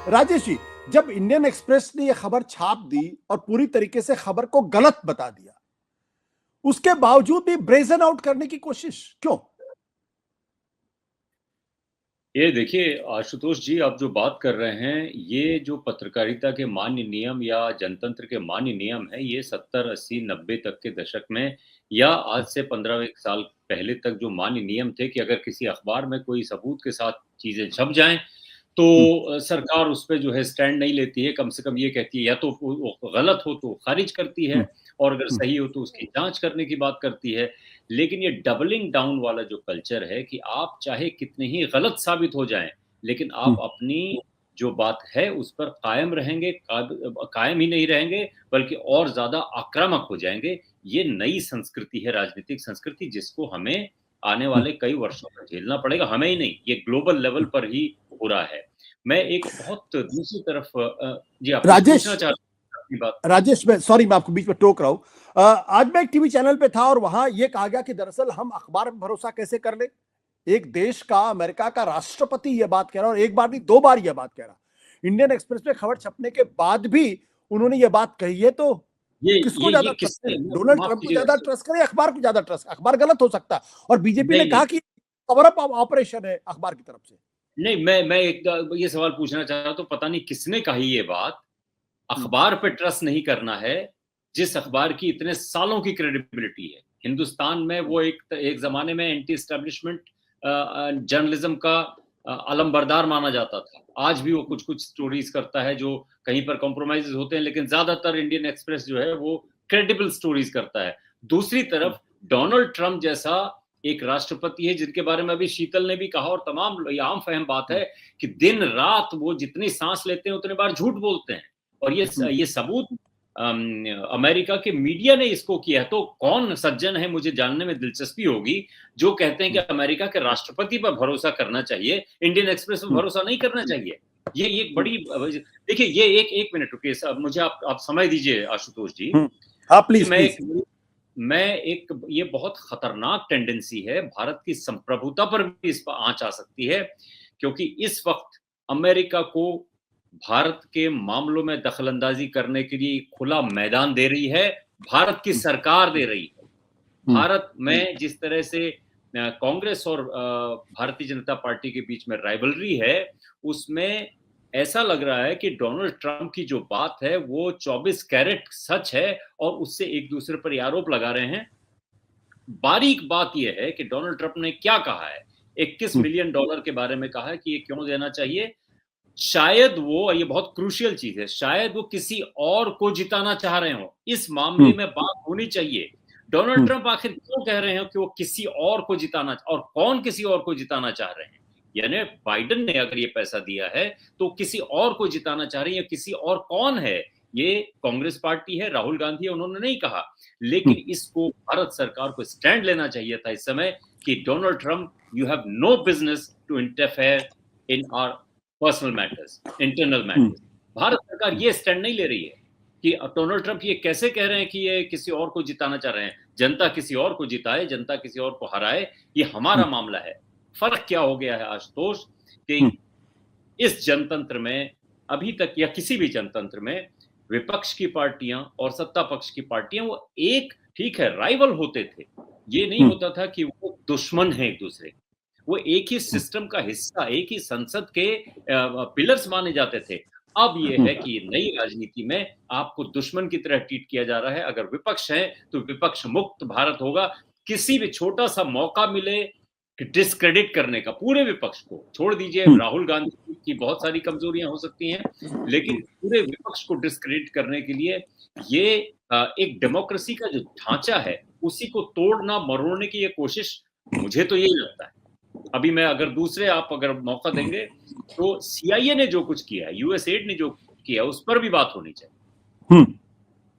राजेश जी, जब Indian express ने यह खबर छाप दी और पूरी तरीके से खबर को गलत बता दिया, उसके बावजूद भी ब्रेजन आउट करने की कोशिश क्यों? ये देखिए आशुतोष जी, आप जो बात कर रहे हैं, ये जो पत्रकारिता के मान्य नियम या जनतंत्र के मान्य नियम है, ये 70, 80, 90 तक के दशक में या आज से 15 एक साल पहले तक जो मान्य नियम थे कि अगर किसी अखबार में कोई सबूत के साथ चीजें छप जाएं, तो सरकार उस पे जो है स्टैंड नहीं लेती है, कम से कम ये कहती है या तो वो गलत हो तो खारिज करती है और अगर सही हो तो उसकी जांच करने की बात करती है। लेकिन ये डबलिंग डाउन वाला जो कल्चर है कि आप चाहे कितने ही गलत साबित हो जाएं, लेकिन आप अपनी जो बात है उस पर कायम रहेंगे, कायम ही नहीं रहेंगे बल्कि और ज्यादा आक्रामक हो जाएंगे। ये नई संस्कृति है, राजनीतिक संस्कृति, जिसको हमें आने वाले कई वर्षों में झेलना पड़ेगा। हमें ही नहीं, ये ग्लोबल लेवल पर ही हो रहा है। मैं एक बहुत दूसरी तरफ जी आप कुछ राजेश पूछना चाहते हैं अपनी बात? राजेश, मैं आपको बीच में टोक रहा हूं। आज मैं एक टीवी चैनल पे था और वहां यह कहा गया कि दरअसल हम अखबार में भरोसा कैसे कर ले। एक देश का, अमेरिका का राष्ट्रपति यह बात कह रहा और एक बार नहीं 2 बार यह बात कह रहा। इंडियन एक्सप्रेस में खबर छपने के बाद भी उन्होंने यह बात कही है, तो किसको ये ज्यादा ट्रस्ट किसने, करें? डोनाल्ड माफ ट्रंप को कीजिएगा ज्यादा ट्रस्ट करें, अखबार को ज्यादा ट्रस्ट? अखबार गलत हो सकता है और बीजेपी ने नहीं कहा नहीं कि कवर अप ऑपरेशन है अखबार की तरफ से। नहीं, मैं एक ये सवाल पूछना चाह रहा, तो पता नहीं किसने कही ये बात। अखबार पे ट्रस्ट नहीं करना है जिस अखबार की इतने सालों की क्रेडिबिलिटी है। हिंदुस्तान में वो एक जमाने में एंटी एस्टेब्लिशमेंट जर्नलिज्म का अलमबरदार माना जाता था। आज भी वो कुछ कुछ स्टोरीज करता है जो कहीं पर कॉम्प्रोमाइज होते हैं, लेकिन ज्यादातर इंडियन एक्सप्रेस जो है वो क्रेडिबल स्टोरीज करता है। दूसरी तरफ डोनाल्ड ट्रंप जैसा एक राष्ट्रपति है जिनके बारे में अभी शीतल ने भी कहा और तमाम आम फहम बात है कि दिन रात वो जितनी सांस लेते हैं उतने बार झूठ बोलते हैं। और ये सबूत अमेरिका के मीडिया ने इसको किया। तो कौन सज्जन है, मुझे जानने में दिलचस्पी होगी, जो कहते हैं कि अमेरिका के राष्ट्रपति पर भरोसा करना चाहिए, इंडियन एक्सप्रेस पर भरोसा नहीं करना चाहिए। ये एक बड़ी, देखिए ये एक मिनट रुकिए, मुझे आप समय दीजिए आशुतोष जी। हाँ प्लीज प्लीज। मैं एक ये बहुत खतरनाक टेंडेंसी है, भारत की संप्रभुता पर भी इस पर आंच आ सकती है, क्योंकि इस वक्त अमेरिका को भारत के मामलों में दखलंदाजी करने के लिए खुला मैदान दे रही है, भारत की सरकार दे रही है। भारत में जिस तरह से कांग्रेस और भारतीय जनता पार्टी के बीच में राइवलरी है, उसमें ऐसा लग रहा है कि डोनाल्ड ट्रंप की जो बात है वो 24 कैरेट सच है और उससे एक दूसरे पर आरोप लगा रहे हैं। बारीक बात यह है कि डोनाल्ड ट्रंप ने क्या कहा है। 21 मिलियन डॉलर के बारे में कहा है कि ये क्यों देना चाहिए। शायद वो, ये बहुत क्रूशियल चीज है, शायद वो किसी और को जिताना चाह रहे हो। इस मामले में बात होनी चाहिए, डोनाल्ड ट्रंप आखिर क्यों कह रहे हो कि वो किसी और को जिताना, और कौन किसी और को जिताना चाह रहे हैं। यानी बाइडेन ने अगर ये पैसा दिया है तो किसी और को जिताना चाह रहे हैं, या किसी और कौन है? ये कांग्रेस पार्टी है, राहुल गांधी है, उन्होंने नहीं कहा। लेकिन इसको भारत सरकार को स्टैंड लेना चाहिए था इस समय कि Donald Trump, you have no business to interfere in our personal matters, internal matters. Bharat सरकार ये स्टैंड नहीं ले रही है कि डोनाल्ड ट्रंप ये कैसे कह रहे हैं कि ये किसी और को जिताना चाह रहे हैं। जनता किसी और को जिताए, जनता किसी और को हराए, ये हमारा मामला है। फर्क क्या हो गया है आशुतोष कि इस जनतंत्र में अभी तक, या किसी भी जनतंत्र में, विपक्ष की पार्टियां और सत्ता पक्ष की पार्टियां वो एक, ठीक है, राइवल होते थे, ये नहीं होता था कि वो दुश्मन है एक दूसरे, वो एक ही सिस्टम का हिस्सा, एक ही संसद के पिलर्स माने जाते थे। अब ये है कि नई राजनीति में आपको दुश्मन की तरह ट्रीट किया जा रहा है। अगर विपक्ष है तो विपक्ष मुक्त भारत होगा। किसी भी छोटा सा मौका मिले डिस्क्रेडिट करने का, पूरे विपक्ष को छोड़ दीजिए, राहुल गांधी की बहुत सारी कमजोरियां हो सकती हैं, लेकिन पूरे विपक्ष को डिस्क्रेडिट करने के लिए ये एक डेमोक्रेसी का जो ढांचा है उसी को तोड़ना, मरोड़ने की ये कोशिश, मुझे तो यही लगता है। अभी मैं आप अगर मौका देंगे तो CIA ने जो कुछ किया है, यूएसएड ने जो किया, उस पर भी बात होनी चाहिए।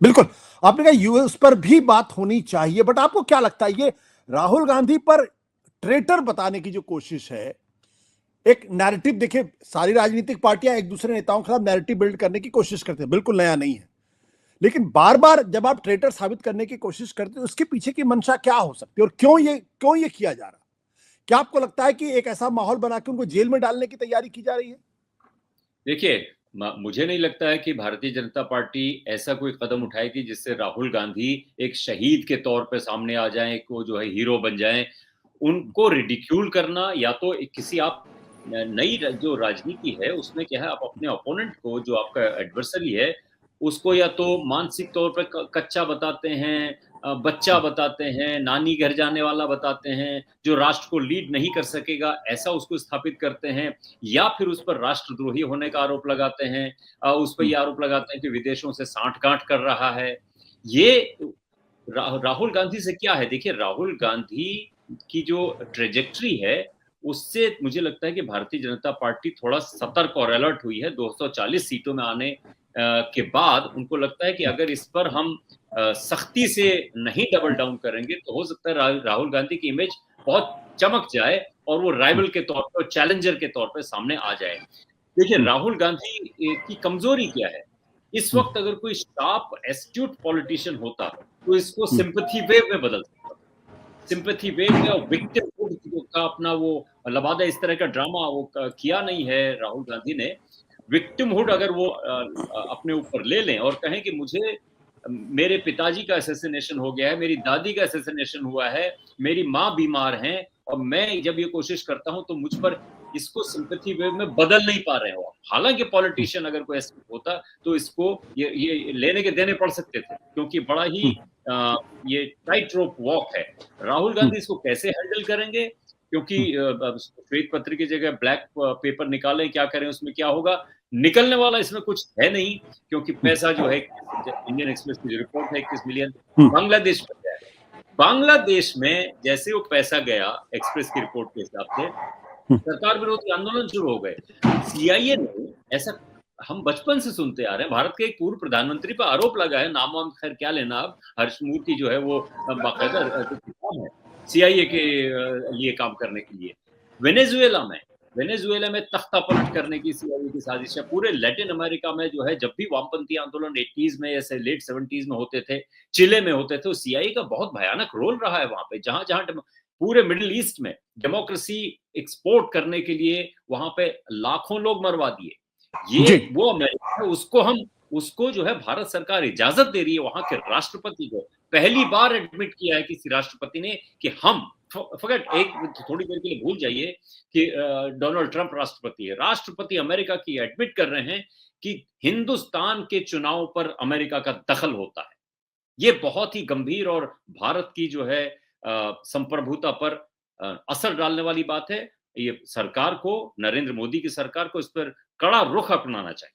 बिल्कुल, आपने कहा यूएस पर भी बात होनी चाहिए, बट आपको क्या लगता है ये राहुल गांधी पर ट्रेटर बताने की जो कोशिश है, एक नैरेटिव, देखिए सारी राजनीतिक पार्टियां एक दूसरे नेताओं के खिलाफ नैरेटिव बिल्ड करने की कोशिश करते हैं, बिल्कुल नया नहीं है, लेकिन बार बार जब आप ट्रेटर साबित करने की कोशिश करते हैं, उसके पीछे की मंशा क्या हो सकती है और क्यों ये किया जा रहा? क्या आपको लगता है कि एक ऐसा माहौल बना के उनको जेल में डालने की तैयारी की जा रही है? देखिए, मुझे नहीं लगता है कि भारतीय जनता पार्टी ऐसा कोई कदम उठाएगी जिससे राहुल गांधी एक शहीद के तौर पे सामने आ जाएँ, को जो है हीरो बन जाएँ। उनको रिडिक्यूल करना या तो एक किसी आप नई जो राजनीति है उसमें क्या है, आप अपने ओपोनेंट को, जो आपका एडवर्सरी है, उसको या तो मानसिक तौर पे कच्चा बताते हैं, बच्चा बताते हैं, नानी घर जाने वाला बताते हैं, जो राष्ट्र को लीड नहीं कर सकेगा ऐसा उसको स्थापित करते हैं, या फिर उस पर राष्ट्रद्रोही होने का आरोप लगाते हैं, उस पर ये आरोप लगाते हैं कि विदेशों से साँठ-गाँठ कर रहा है। ये राहुल गांधी से क्या है, देखिए राहुल गांधी की जो ट्रेजेक्टरी है, उससे मुझे लगता है कि भारतीय जनता पार्टी थोड़ा सतर्क और अलर्ट हुई है। 240 सीटों में आने के बाद उनको लगता है कि अगर इस पर हम सख्ती से नहीं डबल डाउन करेंगे तो हो सकता है राहुल गांधी की इमेज बहुत चमक जाए और वो राइवल के तौर पे और चैलेंजर के तौर पे सामने आ जाए। देखिए राहुल गांधी की कमजोरी क्या है, इस वक्त अगर कोई शार्प एस्ट्यूट पॉलिटिशियन होता तो इसको सिंपैथी वेव में बदल सकता, सिंपैथी वेव में, और विक्टिमहुड का अपना वो लबादा इस तरह का ड्रामा वो किया नहीं है राहुल गांधी ने। विक्टिमहुड अगर वो अपने ऊपर ले लें और कहें कि मुझे मेरे पिताजी का असैसिनेशन हो गया है, मेरी दादी का असैसिनेशन हुआ है, मेरी माँ बीमार हैं और मैं जब ये कोशिश करता हूँ तो मुझ पर इसको सिंपैथी वेव में बदल नहीं पा रहे हो आप। हालांकि पॉलिटिशियन अगर कोई ऐसा होता तो इसको ये लेने के देने पड़ सकते थे, क्योंकि बड़ा ही ये टाइट रोप वॉक है। राहुल गांधी इसको कैसे हैंडल करेंगे, क्योंकि श्वेत पत्र की जगह ब्लैक पेपर निकालें, क्या करें, उसमें क्या होगा, निकलने वाला इसमें कुछ है नहीं, क्योंकि पैसा जो है, इंडियन एक्सप्रेस की रिपोर्ट है 21 मिलियन बांग्लादेश में गया है। बांग्लादेश में जैसे वो पैसा गया, एक्सप्रेस की रिपोर्ट के हिसाब से सरकार विरोधी आंदोलन शुरू हो गए। सीआईए ने ऐसा, हम बचपन से सुनते आ रहे हैं, भारत के एक पूर्व प्रधानमंत्री पर आरोप लगा है, नाम वाम खैर क्या लेना, अब हर्षमूर्ति जो है वो बाकायदा है सीआईए के लिए काम करने के लिए। वेनेजुएला में तख्ता पलट करने की सीआईए की साजिश है। पूरे लैटिन अमेरिका में जो है, जब भी वामपंथी आंदोलन 80s में, ऐसे लेट 70s में होते थे, चिले में होते थे, सीआईए का बहुत भयानक रोल रहा है वहां पे। जहां जहां पूरे मिडिल ईस्ट में डेमोक्रेसी एक्सपोर्ट करने के लिए वहां पे लाखों लोग मरवा दिए। ये वो अमेरिका है, उसको जो है भारत सरकार इजाजत दे रही है। वहां के राष्ट्रपति को पहली बार एडमिट किया है किसी राष्ट्रपति ने कि हम फकत एक थोड़ी देर के लिए भूल जाइए कि डोनाल्ड ट्रंप राष्ट्रपति है, राष्ट्रपति अमेरिका की एडमिट कर रहे हैं कि हिंदुस्तान के चुनाव पर अमेरिका का दखल होता है। ये बहुत ही गंभीर और भारत की जो है संप्रभुता पर असर डालने वाली बात है। ये सरकार को, नरेंद्र मोदी की सरकार को इस पर कड़ा रुख अपनाना चाहिए।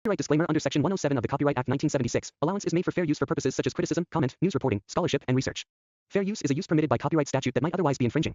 Copyright disclaimer under Section 107 of the Copyright Act 1976. Allowance is made for fair use for purposes such as criticism, comment, news reporting, scholarship, and research. Fair use is a use permitted by copyright statute that might otherwise be infringing.